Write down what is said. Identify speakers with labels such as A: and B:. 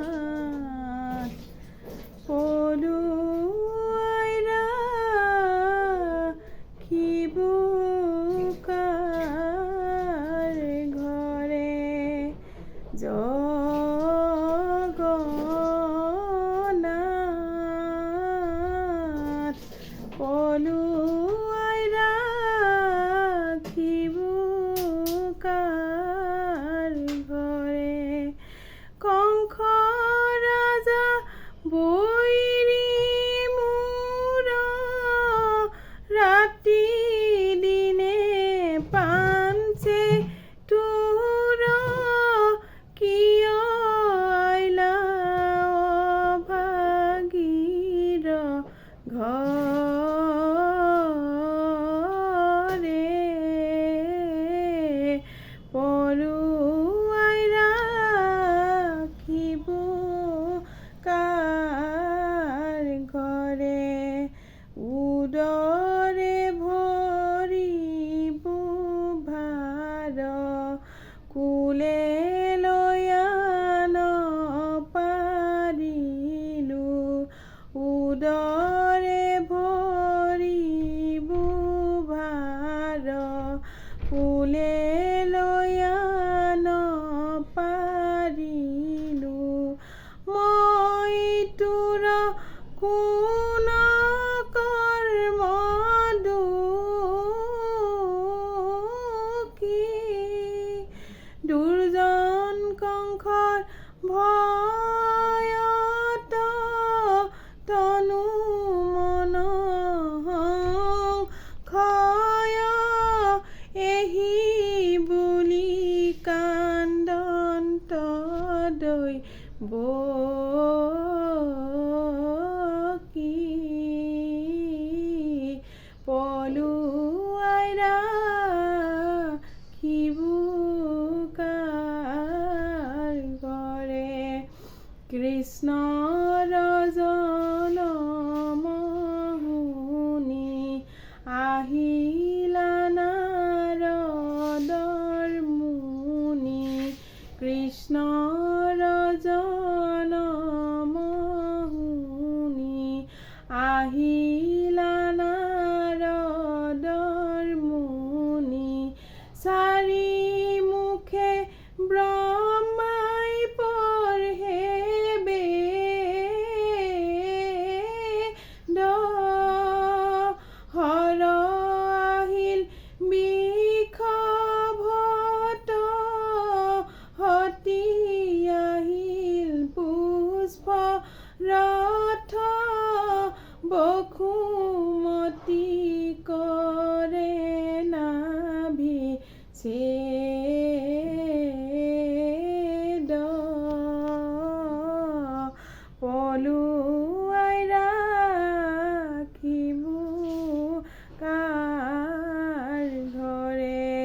A: জগন্নাথ পলুৱাই ৰাখিব কাৰ ঘৰে জগন্নাথ পলুৱাই ৰাখিব কাৰ ঘৰে কংস ৰাজা বৈৰী মোৰ ৰাতি দিনে পাঞ্চে তোৰ কিয় আইলা অভাগীৰ ঘৰে পলুৱাই ৰাখিব কাৰ ঘৰে উদৰে ভৰিব ভাৰ কুলে লয়া নপাৰিলোঁ উদৰে ভৰিব ভাৰ কুলে লয়া নপাৰিলোঁ মই তোৰ কোন কৰ্ম দোষী দুৰ্জন কংসৰ ভয়ত তনু মন সংশয় এহি বুলি কান্দন্ত দৈ বকি পলুৱাই ৰাখিব কাৰ ঘৰে কৃষ্ণৰ জনম শুনি আহিলা নাৰদৰ মুনি কৃষ্ণৰ জনম শুনি আহিলা নাৰদৰ মুনি চাৰি মুখে ব্ৰহ্মাই পঢ়ে বেদ হৰ আহিল বৃষভত সতী আহিল পুষ্প ৰথ বসুমতী কৰে নাভি ছেদ পলুৱাই ৰাখিব কাৰ ঘৰে